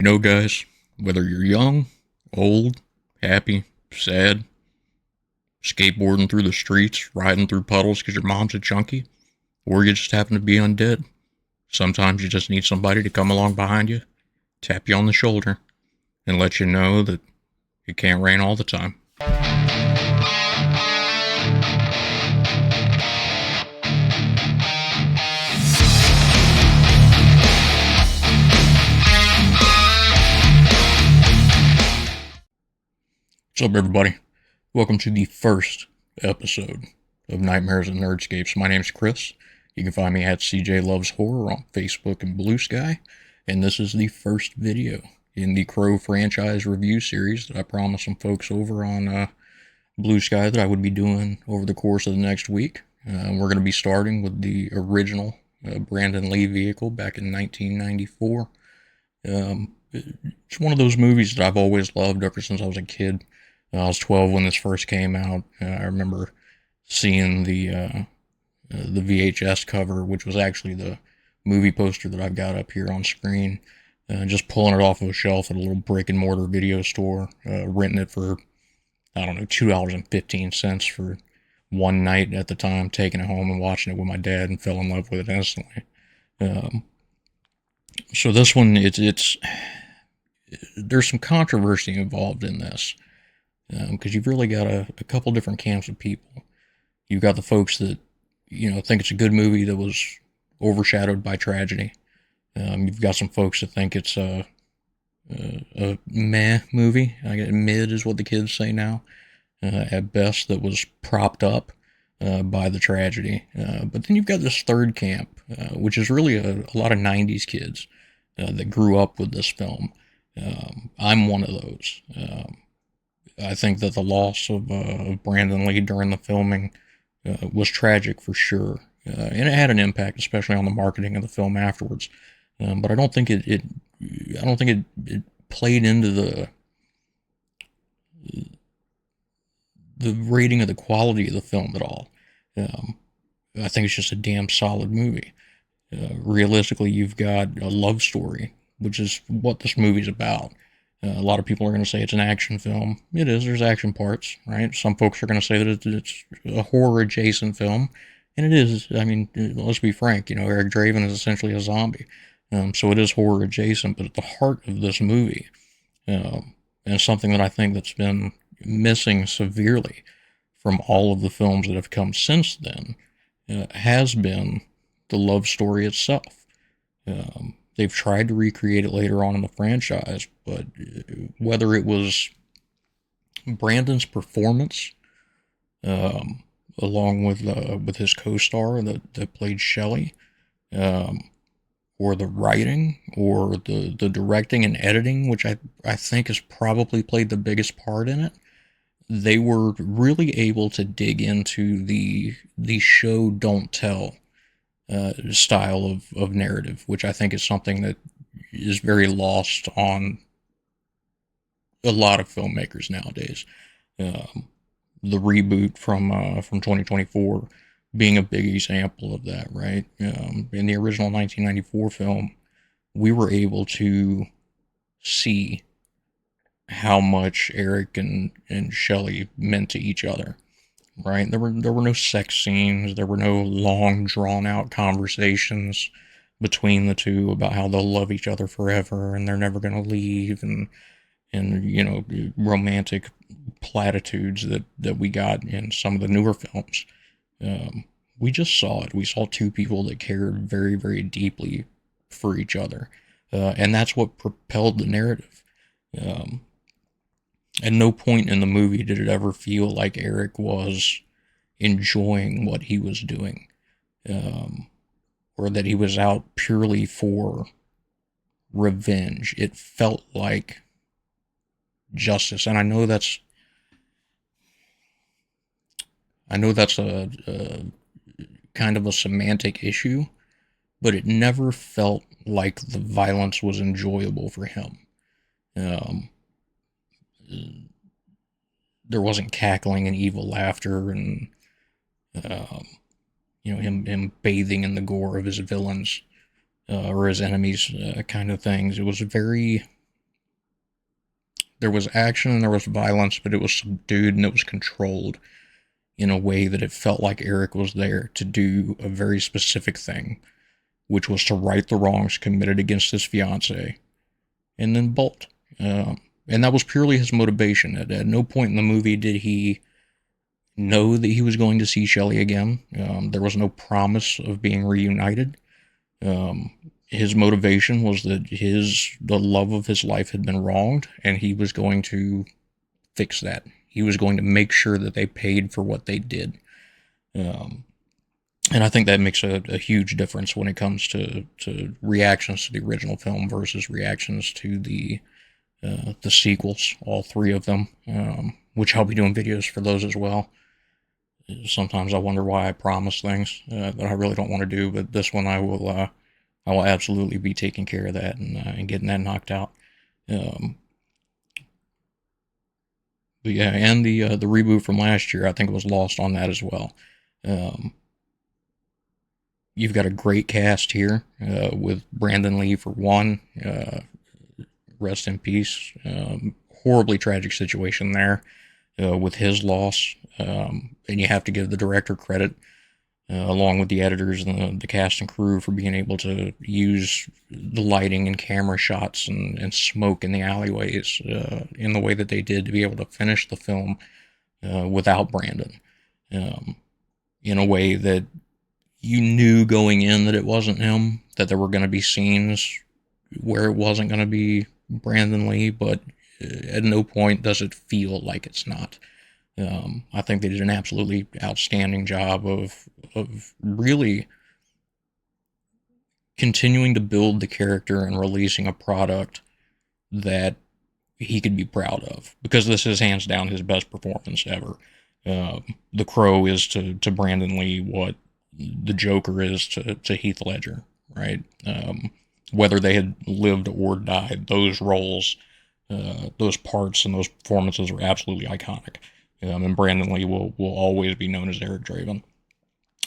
You know, guys, whether you're young, old, happy, sad, skateboarding through the streets, riding through puddles because your mom's a junkie, or you just happen to be undead, sometimes you just need somebody to come along behind you, tap you on the shoulder, and let you know that it can't rain all the time. What's up, everybody? Welcome to the first episode of Nightmares and Nerdscapes. My name's Chris. You can find me at CJ Loves Horror on Facebook and Blue Sky, and this is the first video in the Crow franchise review series that I promised some folks over on Blue Sky that I would be doing over the course of the next week. We're going to be starting with the original Brandon Lee vehicle back in 1994. It's one of those movies that I've always loved ever since I was a kid. I was 12 when this first came out. I remember seeing the VHS cover, which was actually the movie poster that I've got up here on screen. Just pulling it off of a shelf at a little brick and mortar video store, renting it for, I don't know, $2.15 for one night at the time, taking it home and watching it with my dad, and fell in love with it instantly. So this one, there's some controversy involved in this. Because you've really got a couple different camps of people. You've got the folks that, think it's a good movie that was overshadowed by tragedy. You've got some folks that think it's a meh movie. Mid is what the kids say now. At best, that was propped up by the tragedy. But then you've got this third camp, which is really a lot of 90s kids that grew up with this film. I'm one of those. I think that the loss of Brandon Lee during the filming was tragic for sure, and it had an impact, especially on the marketing of the film afterwards. But I don't think it played into the rating of the quality of the film at all. I think it's just a damn solid movie. Realistically, you've got a love story, which is what this movie's about. A lot of people are going to say it's an action film. It is. There's action parts, right? Some folks are going to say that it's a horror-adjacent film, and it is. I mean, let's be frank. Eric Draven is essentially a zombie, so it is horror-adjacent. But at the heart of this movie, and something that I think that's been missing severely from all of the films that have come since then, has been the love story itself. They've tried to recreate it later on in the franchise, but whether it was Brandon's performance, along with his co-star that played Shelley, or the writing, or the directing and editing, which I think has probably played the biggest part in it, they were really able to dig into the show don't tell style of narrative, which I think is something that is very lost on a lot of filmmakers nowadays. The reboot from 2024 being a big example of that, right? In the original 1994 film, we were able to see how much Eric and Shelley meant to each other. Right? There were no sex scenes. There were no long, drawn-out conversations between the two about how they'll love each other forever and they're never going to leave, and romantic platitudes that we got in some of the newer films. We just saw it. We saw two people that cared very, very deeply for each other, and that's what propelled the narrative. At no point in the movie did it ever feel like Eric was enjoying what he was doing, or that he was out purely for revenge. It felt like justice, and I know that's a kind of a semantic issue, but it never felt like the violence was enjoyable for him. There wasn't cackling and evil laughter and him bathing in the gore of his villains or his enemies, kind of things. It was very There was action and there was violence, but it was subdued and it was controlled in a way that it felt like Eric was there to do a very specific thing, which was to right the wrongs committed against his fiancee and then bolt. And that was purely his motivation. At no point in the movie did he know that he was going to see Shelley again. There was no promise of being reunited. Um, his motivation was that the love of his life had been wronged, and he was going to fix that. He was going to make sure that they paid for what they did. Um, and I think that makes a huge difference when it comes to reactions to the original film versus reactions to the sequels, all three of them, which I'll be doing videos for those as well. Sometimes I wonder why I promise things that I really don't want to do, but this one I will absolutely be taking care of that and getting that knocked out. Um, but yeah, and the reboot from last year, I think it was lost on that as well. Um, you've got a great cast here with Brandon Lee for one. Rest in peace. Horribly tragic situation there with his loss. And you have to give the director credit, along with the editors and the cast and crew, for being able to use the lighting and camera shots and smoke in the alleyways in the way that they did to be able to finish the film without Brandon, um, in a way that you knew going in that it wasn't him, that there were going to be scenes where it wasn't going to be Brandon Lee, but at no point does it feel like it's not. I think they did an absolutely outstanding job of really continuing to build the character and releasing a product that he could be proud of, because this is hands down his best performance ever. The Crow is to Brandon Lee what the Joker is to Heath Ledger, right? Whether they had lived or died, those roles, those parts, and those performances are absolutely iconic. And Brandon Lee will always be known as Eric Draven,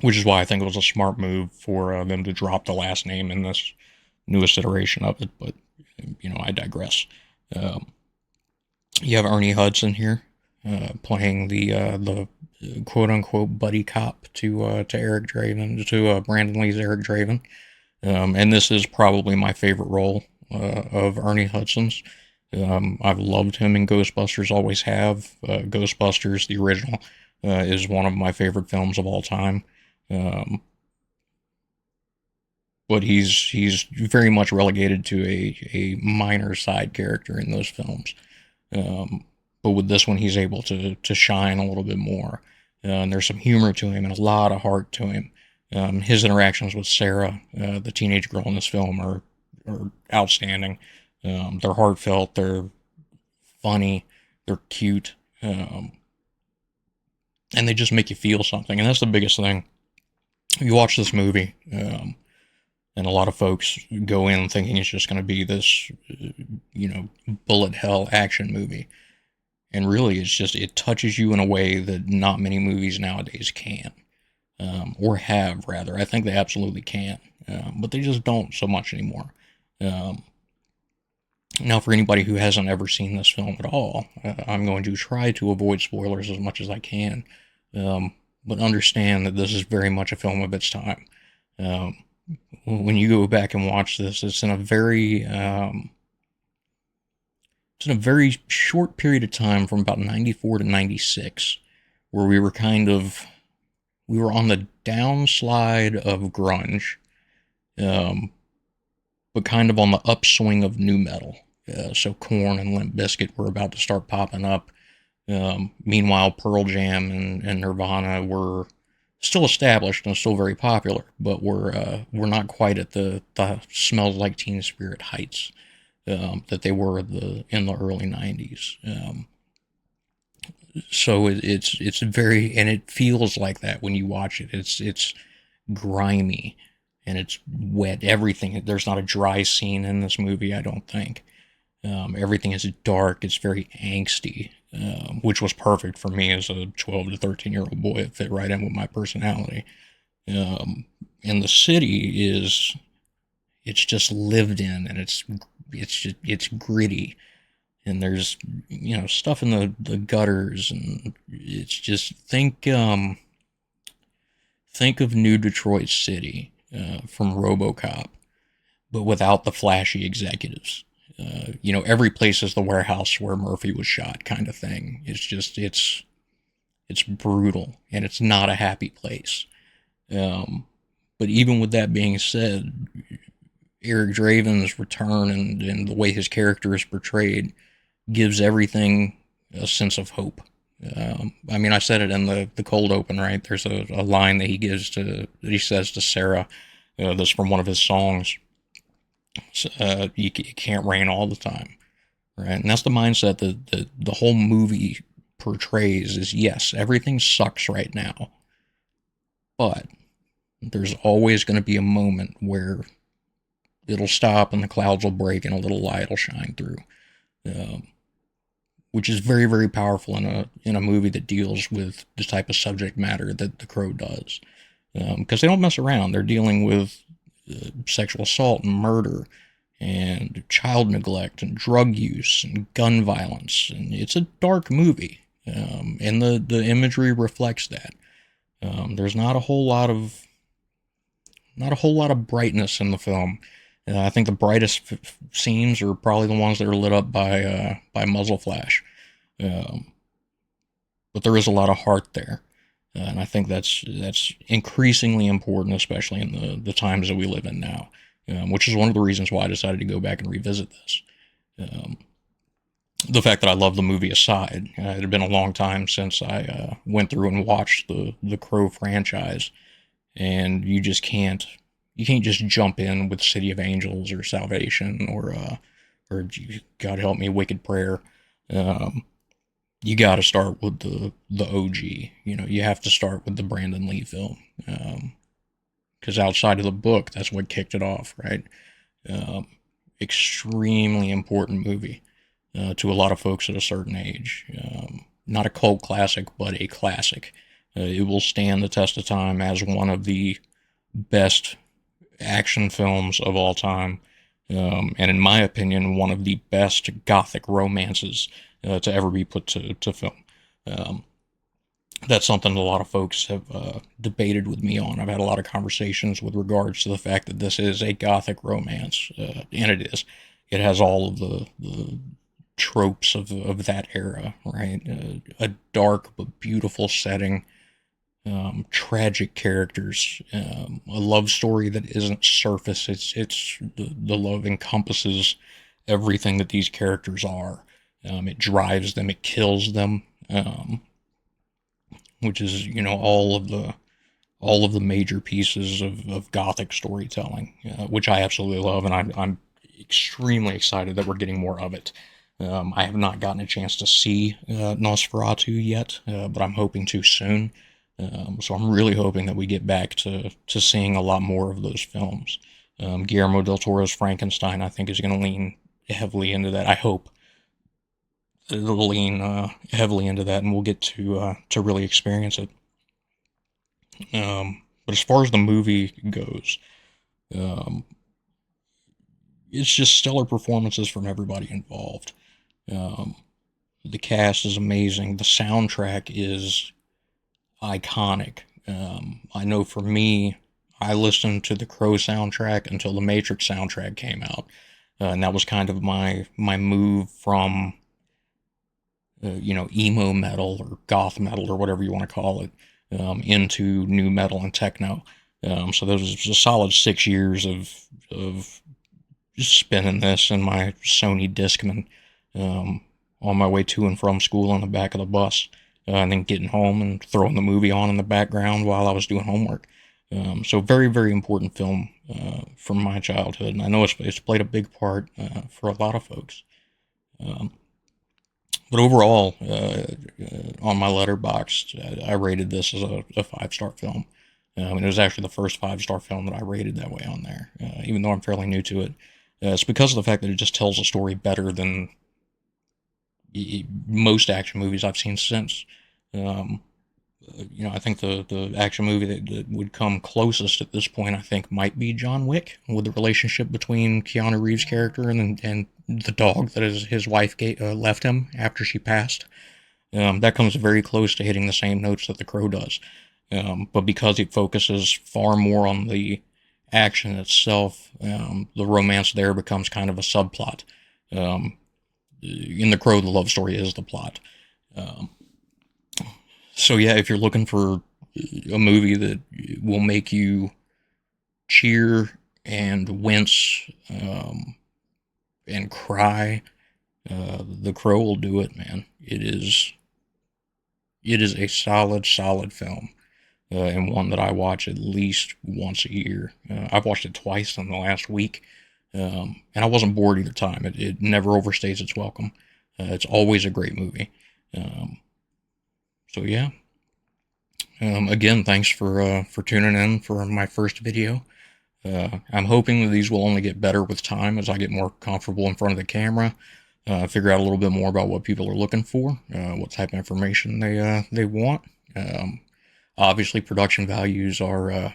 which is why I think it was a smart move for them to drop the last name in this newest iteration of it. But I digress. Um, you have Ernie Hudson here playing the quote unquote buddy cop to Eric Draven, to Brandon Lee's Eric Draven. And this is probably my favorite role of Ernie Hudson's. I've loved him in Ghostbusters, always have. Ghostbusters, the original, is one of my favorite films of all time. Um, but he's very much relegated to a minor side character in those films. Um, but with this one, he's able to shine a little bit more. And there's some humor to him and a lot of heart to him. His interactions with Sarah, the teenage girl in this film, are outstanding. They're heartfelt, they're funny, they're cute, and they just make you feel something. And that's the biggest thing. You watch this movie, and a lot of folks go in thinking it's just going to be this, bullet hell action movie. And really, it touches you in a way that not many movies nowadays can. Or have, rather. I think they absolutely can. But they just don't so much anymore. Now, for anybody who hasn't ever seen this film at all, I'm going to try to avoid spoilers as much as I can. But understand that this is very much a film of its time. When you go back and watch this, it's in a very short period of time, from about 94 to 96, where we were on the downslide of grunge, but kind of on the upswing of nu metal. So Korn and Limp Bizkit were about to start popping up. Meanwhile, Pearl Jam and Nirvana were still established and still very popular, but were not quite at the Smells Like Teen Spirit heights that they were in the early 90s. So it's very, and it feels like that when you watch it. It's grimy and it's wet. Everything, there's not a dry scene in this movie, I don't think. Everything is dark. It's very angsty, which was perfect for me as a 12 to 13-year-old boy. It fit right in with my personality. And the city it's just lived in, and it's gritty. and there's stuff in the gutters, and it's just think of New Detroit City from RoboCop, but without the flashy executives. Every place is the warehouse where Murphy was shot, kind of thing. It's brutal, and it's not a happy place. Um, but even with that being said, Eric Draven's return and the way his character is portrayed gives everything a sense of hope. I mean, I said it in the cold open, right? There's a line that he says to Sarah, that's from one of his songs. It can't rain all the time, right? And that's the mindset that the whole movie portrays is, yes, everything sucks right now, but there's always going to be a moment where it'll stop and the clouds will break and a little light will shine through, um, which is very, very powerful in a movie that deals with the type of subject matter that The Crow does, because they don't mess around. They're dealing with sexual assault and murder and child neglect and drug use and gun violence, and it's a dark movie, and the imagery reflects that. There's not a whole lot of brightness in the film. I think the brightest scenes are probably the ones that are lit up by muzzle flash, um, but there is a lot of heart there, and I think that's increasingly important, especially in the times that we live in now, which is one of the reasons why I decided to go back and revisit this. Um, the fact that I love the movie aside, it had been a long time since I went through and watched the Crow franchise, and you can't just jump in with City of Angels or Salvation or God help me, Wicked Prayer. Um, you got to start with the OG. You have to start with the Brandon Lee film, because outside of the book, that's what kicked it off, right? Um, Extremely important movie to a lot of folks at a certain age. Not a cult classic, but a classic. It will stand the test of time as one of the best action films of all time, and in my opinion, one of the best gothic romances to ever be put to film. Um, that's something a lot of folks have debated with me on. I've had a lot of conversations with regards to the fact that this is a gothic romance, and it is. It has all of the tropes of that era, right? A dark but beautiful setting, tragic characters, a love story that isn't surface. It's the love encompasses everything that these characters are. It drives them, it kills them, which is all of the major pieces of gothic storytelling, which I absolutely love, and I'm extremely excited that we're getting more of it. I have not gotten a chance to see Nosferatu yet, but I'm hoping to soon. So I'm really hoping that we get back to seeing a lot more of those films. Guillermo del Toro's Frankenstein, I think, is going to lean heavily into that. I hope it'll lean heavily into that, and we'll get to really experience it. But as far as the movie goes, um, it's just stellar performances from everybody involved. Um, the cast is amazing. The soundtrack is iconic. I know for me, I listened to the Crow soundtrack until the Matrix soundtrack came out, and that was kind of my move from emo metal or goth metal or whatever you want to call it, into new metal and techno. So there was a solid 6 years of just spinning this in my Sony Discman, um, on my way to and from school on the back of the bus, and then getting home and throwing the movie on in the background while I was doing homework. So very, very important film from my childhood, and I know it's played a big part for a lot of folks. Um, but overall, on my letterbox, I rated this as a 5-star film. And it was actually the first 5-star film that I rated that way on there, even though I'm fairly new to it. It's because of the fact that it just tells a story better than most action movies I've seen since. Um, I think the action movie that would come closest at this point, I think, might be John Wick, with the relationship between Keanu Reeves' character and the dog that his wife left him after she passed. That comes very close to hitting the same notes that The Crow does. But because it focuses far more on the action itself, the romance there becomes kind of a subplot. Um, in The Crow, the love story is the plot. Um, so yeah, if you're looking for a movie that will make you cheer and wince and cry, The Crow will do it, man. It is a solid film. And one that I watch at least once a year. I've watched it twice in the last week, and I wasn't bored either time. It never overstays its welcome. It's always a great movie. Um, so yeah. Again, thanks for tuning in for my first video. I'm hoping that these will only get better with time as I get more comfortable in front of the camera. Figure out a little bit more about what people are looking for, what type of information they want. Um, Obviously, production values are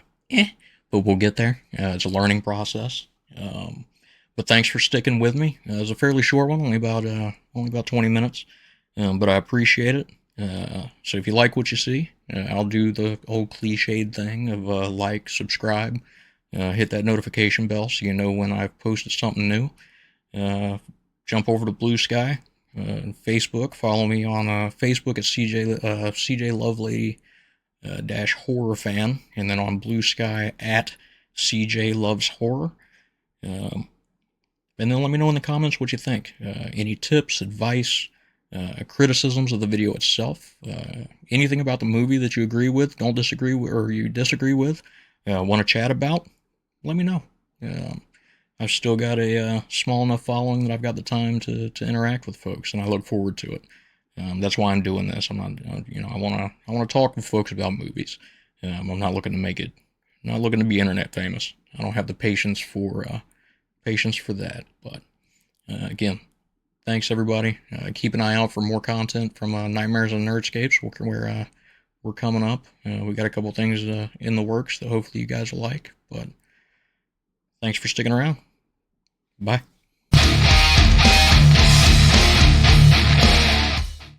but we'll get there. It's a learning process. But thanks for sticking with me. It was a fairly short one, only about 20 minutes, but I appreciate it. So if you like what you see, I'll do the old cliched thing of like, subscribe, hit that notification bell so you know when I've posted something new. Uh, Jump over to Blue Sky, Facebook. Follow me on Facebook at CJ Lovelady dash horror fan, and then on Blue Sky at CJ Loves Horror. Um, and then let me know in the comments what you think. Any tips, advice, criticisms of the video itself, anything about the movie that you agree with, don't disagree with, or you disagree with, want to chat about, let me know. I've still got a small enough following that I've got the time to interact with folks, and I look forward to it. That's why I'm doing this. I'm not, I want to talk with folks about movies. I'm not looking to make it, not looking to be internet famous. I don't have the patience for that. But again, thanks everybody. Keep an eye out for more content from Nightmares and Nerdscapes. We're coming up. We got a couple things in the works that hopefully you guys will like. But thanks for sticking around. Bye.